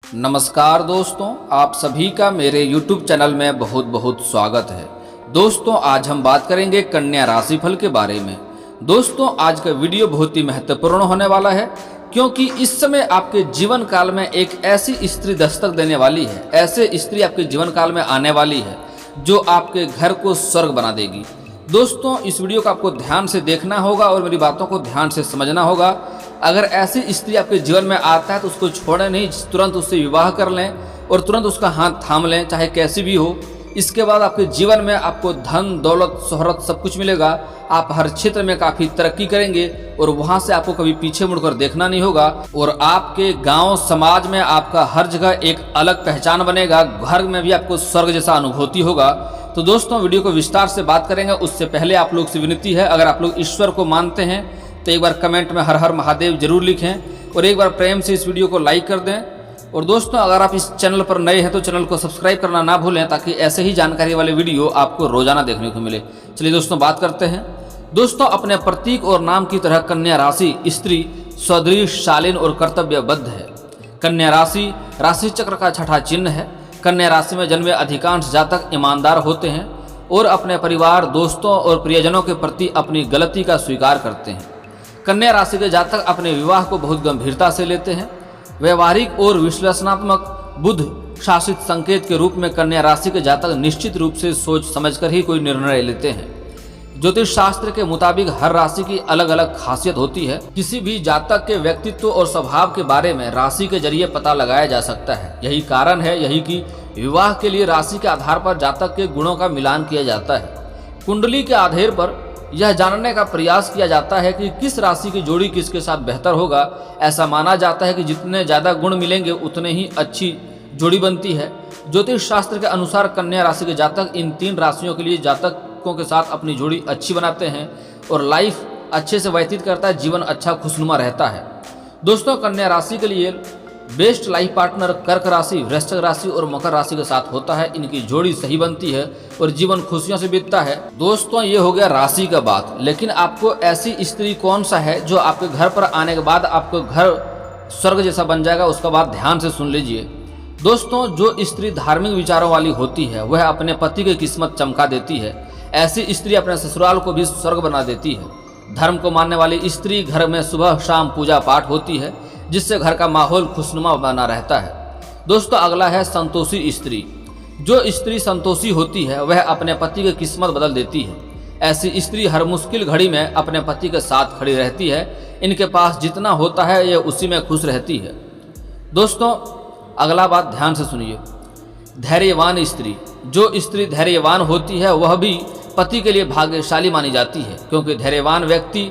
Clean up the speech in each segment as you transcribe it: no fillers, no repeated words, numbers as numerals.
नमस्कार दोस्तों, आप सभी का मेरे YouTube चैनल में बहुत बहुत स्वागत है। दोस्तों, आज हम बात करेंगे कन्या राशिफल के बारे में। दोस्तों, आज का वीडियो बहुत ही महत्वपूर्ण होने वाला है, क्योंकि इस समय आपके जीवन काल में एक ऐसी स्त्री दस्तक देने वाली है, ऐसे स्त्री आपके जीवन काल में आने वाली है जो आपके घर को स्वर्ग बना देगी। दोस्तों, इस वीडियो को आपको ध्यान से देखना होगा और मेरी बातों को ध्यान से समझना होगा। अगर ऐसी स्त्री आपके जीवन में आता है तो उसको छोड़ें नहीं, तुरंत उससे विवाह कर लें और तुरंत उसका हाथ थाम लें, चाहे कैसी भी हो। इसके बाद आपके जीवन में आपको धन दौलत शोहरत सब कुछ मिलेगा। आप हर क्षेत्र में काफ़ी तरक्की करेंगे और वहाँ से आपको कभी पीछे मुड़कर देखना नहीं होगा और आपके गांव समाज में आपका हर जगह एक अलग पहचान बनेगा। घर में भी आपको स्वर्ग जैसा अनुभूति होगा। तो दोस्तों, वीडियो को विस्तार से बात करेंगे। उससे पहले आप लोग से विनती है, अगर आप लोग ईश्वर को मानते हैं तो एक बार कमेंट में हर हर महादेव जरूर लिखें और एक बार प्रेम से इस वीडियो को लाइक कर दें। और दोस्तों, अगर आप इस चैनल पर नए हैं तो चैनल को सब्सक्राइब करना ना भूलें, ताकि ऐसे ही जानकारी वाले वीडियो आपको रोजाना देखने को मिले। चलिए दोस्तों, बात करते हैं। दोस्तों, अपने प्रतीक और नाम की तरह कन्या राशि स्त्री स्वदृढ़, शालीन और कर्तव्यबद्ध है। कन्या राशि राशि चक्र का छठा चिन्ह है। कन्या राशि में जन्मे अधिकांश जातक ईमानदार होते हैं और अपने परिवार, दोस्तों और प्रियजनों के प्रति अपनी गलती का स्वीकार करते हैं। कन्या राशि के जातक अपने विवाह को बहुत गंभीरता से लेते हैं। व्यवहारिक और विश्लेषणात्मक बुद्ध शासित संकेत के रूप में कन्या राशि के जातक निश्चित रूप से सोच समझकर ही कोई निर्णय लेते हैं। ज्योतिष शास्त्र के मुताबिक हर राशि की अलग अलग खासियत होती है। किसी भी जातक के व्यक्तित्व और स्वभाव के बारे में राशि के जरिए पता लगाया जा सकता है। यही कारण है कि विवाह के लिए राशि के आधार पर जातक के गुणों का मिलान किया जाता है। कुंडली के आधार पर यह जानने का प्रयास किया जाता है कि किस राशि की जोड़ी किसके साथ बेहतर होगा। ऐसा माना जाता है कि जितने ज़्यादा गुण मिलेंगे उतने ही अच्छी जोड़ी बनती है। ज्योतिष शास्त्र के अनुसार कन्या राशि के जातक इन तीन राशियों के लिए जातकों के साथ अपनी जोड़ी अच्छी बनाते हैं और लाइफ अच्छे से व्यतीत करता है, जीवन अच्छा खुशनुमा रहता है। दोस्तों, कन्या राशि के लिए बेस्ट लाइफ पार्टनर कर्क राशि, वृश्चिक राशि और मकर राशि के साथ होता है। इनकी जोड़ी सही बनती है और जीवन खुशियों से बीतता है। दोस्तों, ये हो गया राशि का बात, लेकिन आपको ऐसी स्त्री कौन सा है जो आपके घर पर आने के बाद आपको घर स्वर्ग जैसा बन जाएगा, उसका बात ध्यान से सुन लीजिए। दोस्तों, जो स्त्री धार्मिक विचारों वाली होती है वह अपने पति की किस्मत चमका देती है। ऐसी स्त्री अपने ससुराल को भी स्वर्ग बना देती है। धर्म को मानने वाली स्त्री घर में सुबह शाम पूजा पाठ होती है, जिससे घर का माहौल खुशनुमा बना रहता है। दोस्तों, अगला है संतोषी स्त्री। जो स्त्री संतोषी होती है वह अपने पति की किस्मत बदल देती है। ऐसी स्त्री हर मुश्किल घड़ी में अपने पति के साथ खड़ी रहती है। इनके पास जितना होता है ये उसी में खुश रहती है। दोस्तों, अगला बात ध्यान से सुनिए। धैर्यवान स्त्री। जो स्त्री धैर्यवान होती है वह भी पति के लिए भाग्यशाली मानी जाती है, क्योंकि धैर्यवान व्यक्ति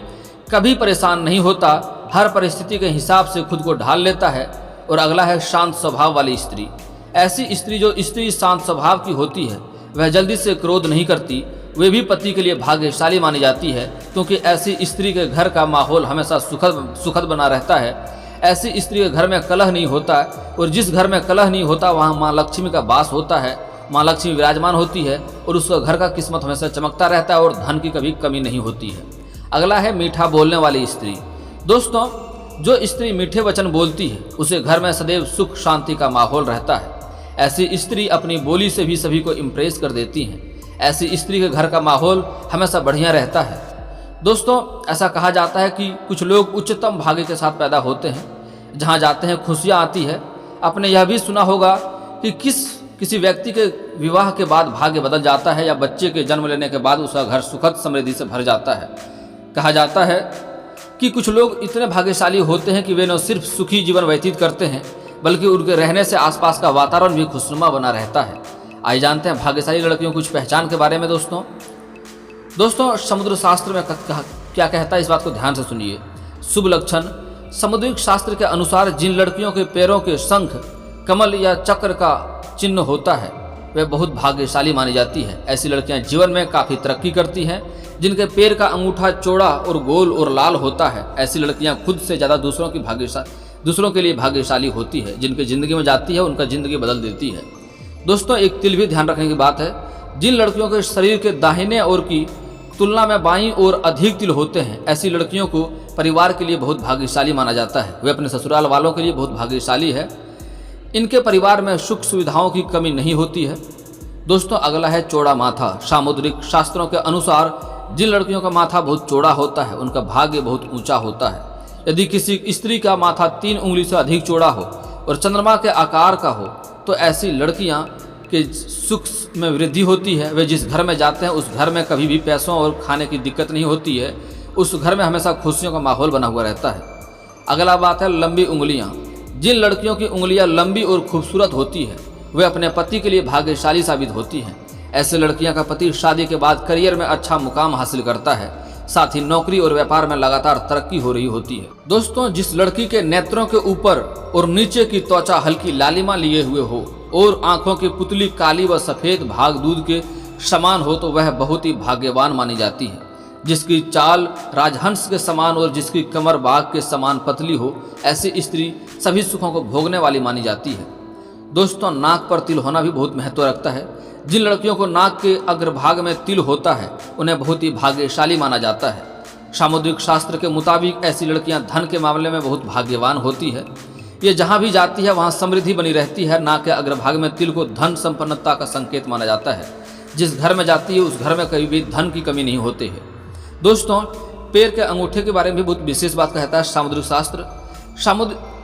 कभी परेशान नहीं होता, हर परिस्थिति के हिसाब से खुद को ढाल लेता है। और अगला है शांत स्वभाव वाली स्त्री। ऐसी स्त्री जो स्त्री शांत स्वभाव की होती है वह जल्दी से क्रोध नहीं करती, वे भी पति के लिए भाग्यशाली मानी जाती है, क्योंकि ऐसी स्त्री के घर का माहौल हमेशा सुखद बना रहता है। ऐसी स्त्री के घर में कलह नहीं होता और जिस घर में कलह नहीं होता वहाँ माँ लक्ष्मी का वास होता है। माँ लक्ष्मी विराजमान होती है और उसका घर का किस्मत हमेशा चमकता रहता है और धन की कभी कमी नहीं होती है। अगला है मीठा बोलने वाली स्त्री। दोस्तों, जो स्त्री मीठे वचन बोलती है उसे घर में सदैव सुख शांति का माहौल रहता है। ऐसी स्त्री अपनी बोली से भी सभी को इम्प्रेस कर देती हैं। ऐसी स्त्री के घर का माहौल हमेशा बढ़िया रहता है। दोस्तों, ऐसा कहा जाता है कि कुछ लोग उच्चतम भाग्य के साथ पैदा होते हैं, जहां जाते हैं खुशियां आती है। आपने यह भी सुना होगा कि किसी व्यक्ति के विवाह के बाद भाग्य बदल जाता है या बच्चे के जन्म लेने के बाद उसका घर सुखद समृद्धि से भर जाता है। कहा जाता है कि कुछ लोग इतने भाग्यशाली होते हैं कि वे न सिर्फ सुखी जीवन व्यतीत करते हैं बल्कि उनके रहने से आसपास का वातावरण भी खुशनुमा बना रहता है। आइए जानते हैं भाग्यशाली लड़कियों कुछ पहचान के बारे में। दोस्तों, समुद्र शास्त्र में क्या कहता है, इस बात को ध्यान से सुनिए। शुभ लक्षण। समुद्रिक शास्त्र के अनुसार जिन लड़कियों के पैरों के शंख, कमल या चक्र का चिन्ह होता है वे बहुत भाग्यशाली मानी जाती है। ऐसी लड़कियां जीवन में काफ़ी तरक्की करती हैं। जिनके पैर का अंगूठा चौड़ा और गोल और लाल होता है, ऐसी लड़कियां खुद से ज़्यादा दूसरों के लिए भाग्यशाली होती है। जिनकी ज़िंदगी में जाती है उनका ज़िंदगी बदल देती है। दोस्तों, एक तिल भी ध्यान रखने की बात है। जिन लड़कियों के शरीर के दाहिने ओर की तुलना में बाईं ओर अधिक तिल होते हैं, ऐसी लड़कियों को परिवार के लिए बहुत भाग्यशाली माना जाता है। वे अपने ससुराल वालों के लिए बहुत भाग्यशाली है। इनके परिवार में सुख सुविधाओं की कमी नहीं होती है। दोस्तों अगला है चौड़ा माथा। सामुद्रिक शास्त्रों के अनुसार जिन लड़कियों का माथा बहुत चौड़ा होता है उनका भाग्य बहुत ऊंचा होता है। यदि किसी स्त्री का माथा 3 उंगली से अधिक चौड़ा हो और चंद्रमा के आकार का हो तो ऐसी लड़कियां के सुख में वृद्धि होती है। वे जिस घर में जाते हैं उस घर में कभी भी पैसों और खाने की दिक्कत नहीं होती है। उस घर में हमेशा खुशियों का माहौल बना हुआ रहता है। अगला बात है लंबी उंगलियां। जिन लड़कियों की उंगलियां लंबी और खूबसूरत होती है वे अपने पति के लिए भाग्यशाली साबित होती हैं। ऐसे लड़कियां का पति शादी के बाद करियर में अच्छा मुकाम हासिल करता है, साथ ही नौकरी और व्यापार में लगातार तरक्की हो रही होती है। दोस्तों जिस लड़की के नेत्रों के ऊपर और नीचे की त्वचा हल्की लालिमा लिए हुए हो और आंखों की पुतली काली व सफेद भाग दूध के समान हो तो वह बहुत ही भाग्यवान मानी जाती है। जिसकी चाल राजहंस के समान और जिसकी कमर बाघ के समान पतली हो ऐसी स्त्री सभी सुखों को भोगने वाली मानी जाती है। दोस्तों नाक पर तिल होना भी बहुत महत्व रखता है। जिन लड़कियों को नाक के अग्रभाग में तिल होता है उन्हें बहुत ही भाग्यशाली माना जाता है। सामुद्रिक शास्त्र के मुताबिक ऐसी लड़कियां धन के मामले में बहुत भाग्यवान होती है। ये जहां भी जाती है वहां समृद्धि बनी रहती है। नाक के अग्रभाग में तिल को धन संपन्नता का संकेत माना जाता है। जिस घर में जाती है उस घर में कभी भी धन की कमी नहीं होती है। दोस्तों पैर के अंगूठे के बारे में भी बहुत विशेष बात कहता है सामुद्रिक शास्त्र।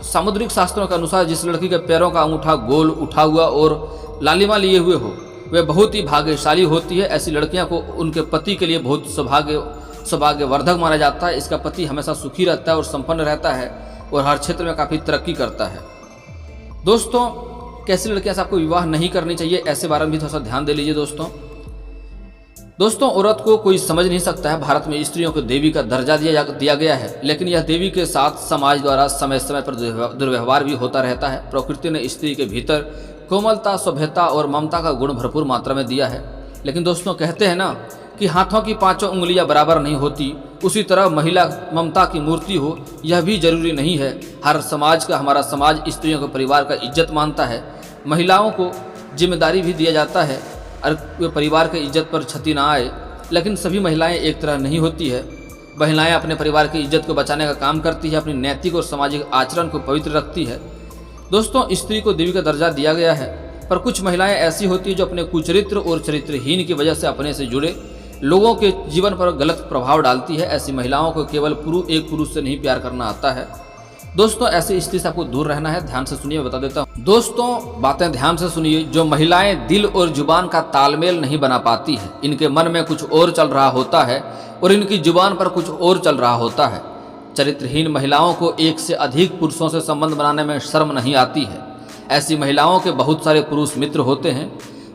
सामुद्रिक शास्त्रों के अनुसार जिस लड़की के पैरों का अंगूठा गोल उठा हुआ और लालिमा लिए हुए हो वे बहुत ही भाग्यशाली होती है। ऐसी लड़कियां को उनके पति के लिए बहुत सौभाग्यवर्धक माना जाता है। इसका पति हमेशा सुखी रहता है और संपन्न रहता है और हर क्षेत्र में काफ़ी तरक्की करता है। दोस्तों कैसी लड़कियां से आपको विवाह नहीं करनी चाहिए ऐसे बारे में भी थोड़ा सा ध्यान दे लीजिए। दोस्तों औरत को कोई समझ नहीं सकता है। भारत में स्त्रियों को देवी का दर्जा दिया गया है, लेकिन यह देवी के साथ समाज द्वारा समय समय पर दुर्व्यवहार भी होता रहता है। प्रकृति ने स्त्री के भीतर कोमलता, सभ्यता और ममता का गुण भरपूर मात्रा में दिया है। लेकिन दोस्तों कहते हैं ना कि हाथों की 5 उंगलियां बराबर नहीं होती, उसी तरह महिला ममता की मूर्ति हो यह भी जरूरी नहीं है। हमारा समाज स्त्रियों को परिवार का इज्जत मानता है। महिलाओं को जिम्मेदारी भी दिया जाता है और वे परिवार के इज्जत पर क्षति ना आए। लेकिन सभी महिलाएं एक तरह नहीं होती है। महिलाएं अपने परिवार की इज्जत को बचाने का काम करती है, अपनी नैतिक और सामाजिक आचरण को पवित्र रखती है। दोस्तों स्त्री को देवी का दर्जा दिया गया है, पर कुछ महिलाएं ऐसी होती है जो अपने कुचरित्र और चरित्रहीन की वजह से अपने से जुड़े लोगों के जीवन पर गलत प्रभाव डालती है। ऐसी महिलाओं को केवल एक पुरुष से नहीं प्यार करना आता है। दोस्तों ऐसी स्थिति से आपको दूर रहना है। ध्यान से सुनिए, बता देता हूँ। दोस्तों बातें ध्यान से सुनिए। जो महिलाएं दिल और जुबान का तालमेल नहीं बना पाती है, इनके मन में कुछ और चल रहा होता है और इनकी जुबान पर कुछ और चल रहा होता है। चरित्रहीन महिलाओं को एक से अधिक पुरुषों से संबंध बनाने में शर्म नहीं आती है। ऐसी महिलाओं के बहुत सारे पुरुष मित्र होते हैं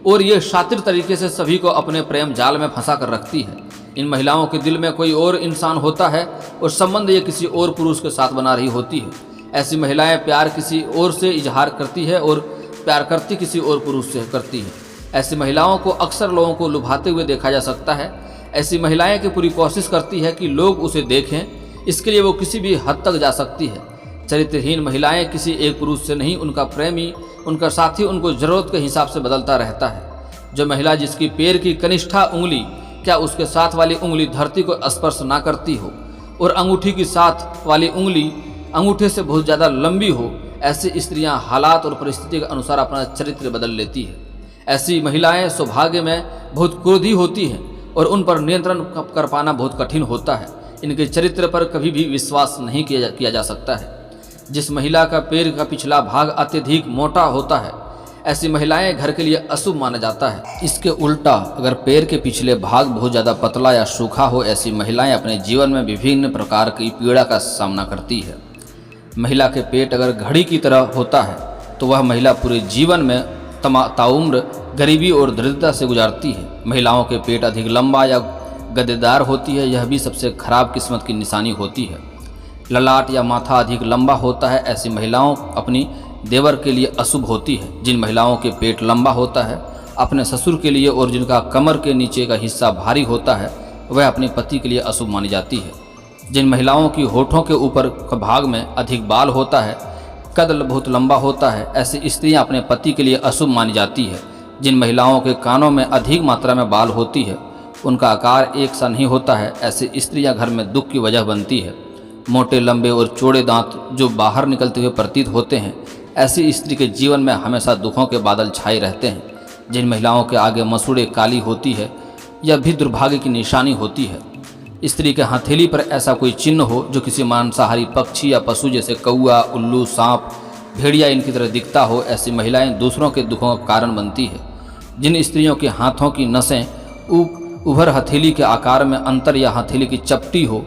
और ये शातिर तरीके से सभी को अपने प्रेम जाल में फंसा कर रखती है। इन महिलाओं के दिल में कोई और इंसान होता है और संबंध ये किसी और पुरुष के साथ बना रही होती है। ऐसी महिलाएं प्यार किसी और से इजहार करती है और प्यार करती किसी और पुरुष से करती है। ऐसी महिलाओं को अक्सर लोगों को लुभाते हुए देखा जा सकता है। ऐसी महिलाएं की पूरी कोशिश करती है कि लोग उसे देखें, इसके लिए वो किसी भी हद तक जा सकती है। चरित्रहीन महिलाएं किसी एक पुरुष से नहीं, उनका प्रेमी, उनका साथी उनको जरूरत के हिसाब से बदलता रहता है। जो महिला जिसकी पैर की कनिष्ठा उंगली क्या उसके साथ वाली उंगली धरती को स्पर्श ना करती हो और अंगूठी की साथ वाली उंगली अंगूठे से बहुत ज़्यादा लंबी हो, ऐसी स्त्रियां हालात और परिस्थिति के अनुसार अपना चरित्र बदल लेती है। ऐसी महिलाएं सौभाग्य में बहुत क्रोधी होती हैं और उन पर नियंत्रण कर पाना बहुत कठिन होता है। इनके चरित्र पर कभी भी विश्वास नहीं किया जा सकता है। जिस महिला का पैर का पिछला भाग अत्यधिक मोटा होता है, ऐसी महिलाएं घर के लिए अशुभ माना जाता है। इसके उल्टा अगर पैर के पिछले भाग बहुत ज़्यादा पतला या सूखा हो, ऐसी महिलाएं अपने जीवन में विभिन्न प्रकार की पीड़ा का सामना करती है। महिला के पेट अगर घड़ी की तरह होता है तो वह महिला पूरे जीवन में ताउम्र गरीबी और दरिद्रता से गुजारती है। महिलाओं के पेट अधिक लंबा या गद्देदार होती है, यह भी सबसे खराब किस्मत की निशानी होती है। ललाट या माथा अधिक लंबा होता है, ऐसी महिलाओं अपनी देवर के लिए अशुभ होती है। जिन महिलाओं के पेट लंबा होता है अपने ससुर के लिए और जिनका कमर के नीचे का हिस्सा भारी होता है वह अपने पति के लिए अशुभ मानी जाती है। जिन महिलाओं की होठों के ऊपर का भाग में अधिक बाल होता है, कद बहुत लंबा होता है, ऐसी स्त्रियां अपने पति के लिए अशुभ मानी जाती है। जिन महिलाओं के कानों में अधिक मात्रा में बाल होती है, उनका आकार एक सा नहीं होता है, ऐसी स्त्रियां घर में दुख की वजह बनती है। मोटे लंबे और चौड़े दांत जो बाहर निकलते हुए प्रतीत होते हैं, ऐसी स्त्री के जीवन में हमेशा दुखों के बादल छाए रहते हैं। जिन महिलाओं के आगे मसूड़े काली होती है, यह भी दुर्भाग्य की निशानी होती है। स्त्री के हथेली पर ऐसा कोई चिन्ह हो जो किसी मांसाहारी पक्षी या पशु जैसे कौआ, उल्लू, सांप, भेड़िया इनकी तरह दिखता हो, ऐसी महिलाएं दूसरों के दुखों का कारण बनती है। जिन स्त्रियों के हाथों की नसें उभर हथेली के आकार में अंतर या हथेली की चपटी हो,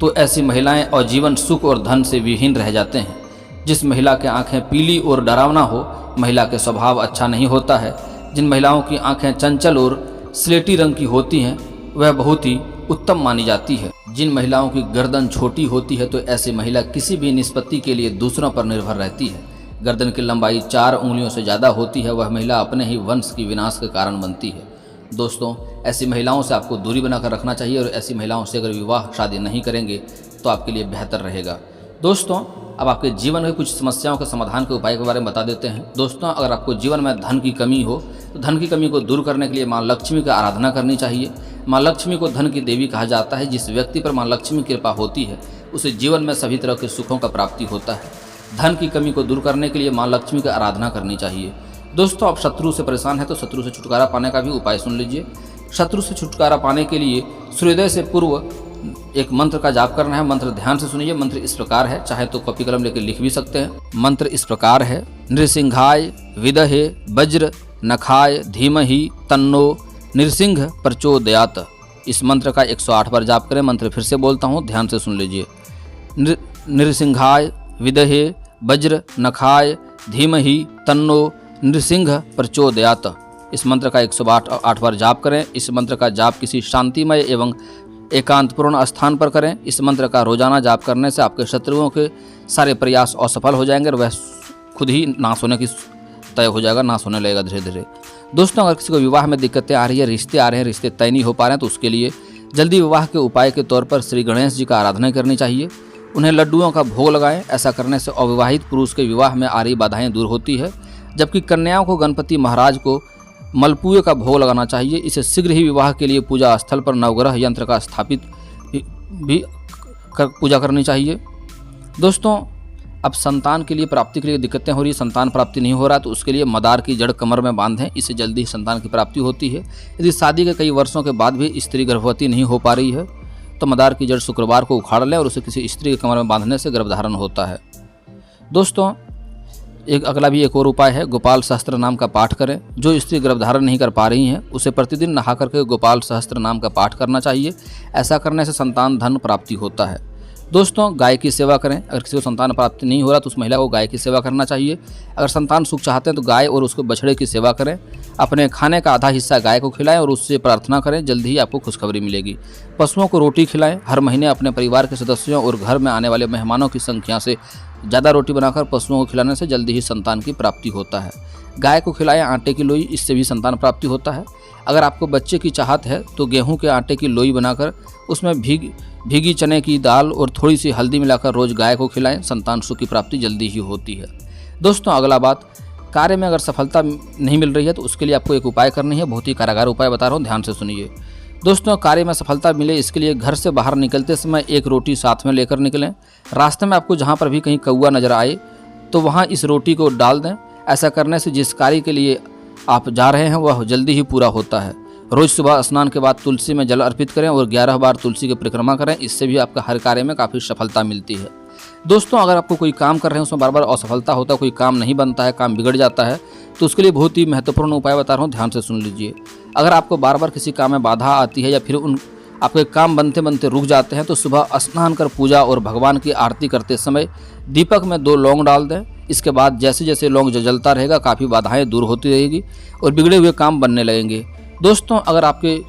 तो ऐसी महिलाएं और जीवन सुख और धन से विहीन रह जाते हैं। जिस महिला के आंखें पीली और डरावना हो, महिला के स्वभाव अच्छा नहीं होता है। जिन महिलाओं की आंखें चंचल और स्लेटी रंग की होती हैं, वह बहुत ही उत्तम मानी जाती है। जिन महिलाओं की गर्दन छोटी होती है, तो ऐसी महिला किसी भी निष्पत्ति के लिए दूसरों पर निर्भर रहती है। गर्दन की लंबाई 4 उंगलियों से ज़्यादा होती है, वह महिला अपने ही वंश की विनाश के कारण बनती है। दोस्तों, ऐसी महिलाओं से आपको दूरी बनाकर रखना चाहिए और ऐसी महिलाओं से अगर विवाह शादी नहीं करेंगे तो आपके लिए बेहतर रहेगा। दोस्तों, अब आपके जीवन में कुछ समस्याओं के समाधान के उपाय के बारे में बता देते हैं। दोस्तों, अगर आपको जीवन में धन की कमी हो तो धन की कमी को दूर करने के लिए माँ लक्ष्मी का आराधना करनी चाहिए। माँ लक्ष्मी को धन की देवी कहा जाता है। जिस व्यक्ति पर माँ लक्ष्मी की कृपा होती है, उसे जीवन में सभी तरह के सुखों का प्राप्ति होता है। धन की कमी को दूर करने के लिए माँ लक्ष्मी की आराधना करनी चाहिए। दोस्तों, आप शत्रु से परेशान हैं तो शत्रु से छुटकारा पाने का भी उपाय सुन लीजिए। शत्रु से छुटकारा पाने के लिए सूर्योदय से पूर्व एक मंत्र का जाप करना है। मंत्र ध्यान से सुनिए। मंत्र इस प्रकार है, चाहे तो कॉपी कलम लेकर लिख भी सकते हैं। मंत्र इस प्रकार है, नृसिंहाय विदहे वज्र नखाय धीमहि तन्नो नृसिंह प्रचोदयात। इस मंत्र का 108 बार जाप करें। मंत्र फिर से बोलता हूँ, ध्यान से सुन लीजिए। नृसिंहाय विदहे वज्र नखाय धीमहि तन्नो नृसिंह प्रचोदयात। इस मंत्र का 108 बार जाप करें। इस मंत्र का जाप किसी शांतिमय एवं एकांतपूर्ण स्थान पर करें। इस मंत्र का रोजाना जाप करने से आपके शत्रुओं के सारे प्रयास असफल हो जाएंगे और वह खुद ही नाश होने की तय हो जाएगा, नाश होने लगेगा धीरे धीरे। दोस्तों, अगर किसी को विवाह में दिक्कतें आ रही है, रिश्ते आ रहे हैं, रिश्ते तय नहीं हो पा रहे हैं, तो उसके लिए जल्दी विवाह के उपाय के तौर पर श्री गणेश जी का आराधना करनी चाहिए। उन्हें लड्डुओं का भोग लगाएं। ऐसा करने से अविवाहित पुरुष के विवाह में आ रही बाधाएं दूर होती है। जबकि कन्याओं को गणपति महाराज को मलपुए का भोग लगाना चाहिए। इसे शीघ्र ही विवाह के लिए पूजा स्थल पर नवग्रह यंत्र का स्थापित भी पूजा करनी चाहिए। दोस्तों, अब संतान के लिए प्राप्ति के लिए दिक्कतें हो रही है, संतान प्राप्ति नहीं हो रहा, तो उसके लिए मदार की जड़ कमर में बांधें। इससे जल्दी ही संतान की प्राप्ति होती है। यदि शादी के कई वर्षों के बाद भी स्त्री गर्भवती नहीं हो पा रही है, तो मदार की जड़ शुक्रवार को उखाड़ लें और उसे किसी स्त्री के कमर में बांधने से गर्भधारण होता है। दोस्तों, अगला भी एक और उपाय है, गोपाल सहस्त्र नाम का पाठ करें। जो स्त्री गर्भधारण नहीं कर पा रही हैं, उसे प्रतिदिन नहा करके गोपाल सहस्त्र नाम का पाठ करना चाहिए। ऐसा करने से संतान धन प्राप्ति होता है। दोस्तों, गाय की सेवा करें। अगर किसी को संतान प्राप्ति नहीं हो रहा तो उस महिला को गाय की सेवा करना चाहिए। अगर संतान सुख चाहते हैं तो गाय और उसके बछड़े की सेवा करें। अपने खाने का आधा हिस्सा गाय को खिलाएं और उससे प्रार्थना करें, जल्द ही आपको खुशखबरी मिलेगी। पशुओं को रोटी खिलाएं। हर महीने अपने परिवार के सदस्यों और घर में आने वाले मेहमानों की संख्या से ज़्यादा रोटी बनाकर पशुओं को खिलाने से जल्दी ही संतान की प्राप्ति होता है। गाय को खिलाएं आटे की लोई, इससे भी संतान प्राप्ति होता है। अगर आपको बच्चे की चाहत है तो गेहूं के आटे की लोई बनाकर उसमें भीगी चने की दाल और थोड़ी सी हल्दी मिलाकर रोज गाय को खिलाएं। संतान सुख की प्राप्ति जल्दी ही होती है। दोस्तों, अगला बात, कार्य में अगर सफलता नहीं मिल रही है तो उसके लिए आपको एक उपाय करनी है। बहुत ही कारागार उपाय बता रहा हूँ, ध्यान से सुनिए। दोस्तों, कार्य में सफलता मिले इसके लिए घर से बाहर निकलते समय एक रोटी साथ में लेकर निकलें। रास्ते में आपको जहाँ पर भी कहीं कौआ नजर आए तो वहाँ इस रोटी को डाल दें। ऐसा करने से जिस कार्य के लिए आप जा रहे हैं वह जल्दी ही पूरा होता है। रोज सुबह स्नान के बाद तुलसी में जल अर्पित करें और 11 बार तुलसी की परिक्रमा करें। इससे भी आपका हर कार्य में काफ़ी सफलता मिलती है। दोस्तों, अगर आपको कोई काम कर रहे हैं उसमें बार बार असफलता होता है, कोई काम नहीं बनता है, काम बिगड़ जाता है, तो उसके लिए बहुत ही महत्वपूर्ण उपाय बता रहा हूँ, ध्यान से सुन लीजिए। अगर आपको बार बार किसी काम में बाधा आती है या फिर आपके काम बनते बनते रुक जाते हैं, तो सुबह स्नान कर पूजा और भगवान की आरती करते समय दीपक में 2 लौंग डाल दें। इसके बाद जैसे जैसे लौंग जलता रहेगा काफ़ी बाधाएं दूर होती रहेगी और बिगड़े हुए काम बनने लगेंगे। दोस्तों, अगर आपके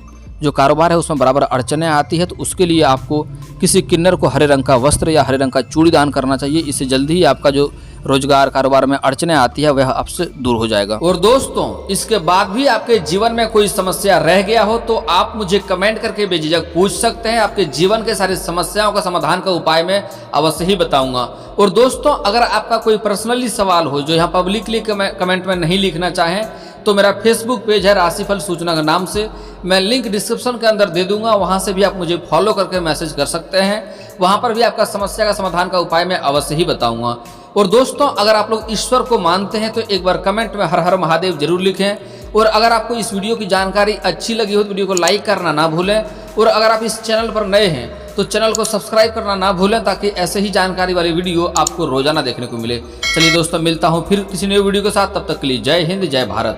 जो कारोबार है उसमें बराबर अड़चने आती है तो उसके लिए आपको किसी किन्नर को हरे रंग का वस्त्र या हरे रंग का चूड़ी दान करना चाहिए। इससे जल्दी ही आपका जो रोजगार कारोबार में अड़चने आती है वह आपसे दूर हो जाएगा। और दोस्तों, इसके बाद भी आपके जीवन में कोई समस्या रह गया हो तो आप मुझे कमेंट करके बेझिझक पूछ सकते हैं। आपके जीवन के सारी समस्याओं का समाधान का उपाय मैं अवश्य ही बताऊंगा। और दोस्तों, अगर आपका कोई पर्सनली सवाल हो जो यहाँ पब्लिकली कमेंट में नहीं लिखना चाहें तो मेरा फेसबुक पेज है राशिफल सूचना के नाम से, मैं लिंक डिस्क्रिप्शन के अंदर दे दूंगा। वहां से भी आप मुझे फॉलो करके मैसेज कर सकते हैं। वहां पर भी आपका समस्या का समाधान का उपाय मैं अवश्य ही बताऊंगा। और दोस्तों अगर आप लोग ईश्वर को मानते हैं तो एक बार कमेंट में हर हर महादेव जरूर लिखें। और अगर आपको इस वीडियो की जानकारी अच्छी लगी हो तो वीडियो को लाइक करना ना भूलें। और अगर आप इस चैनल पर नए हैं तो चैनल को सब्सक्राइब करना ना भूलें, ताकि ऐसे ही जानकारी वाली वीडियो आपको रोजाना देखने को मिले। चलिए दोस्तों, मिलता हूँ फिर किसी नए वीडियो के साथ, तब तक के लिए जय हिंद, जय भारत।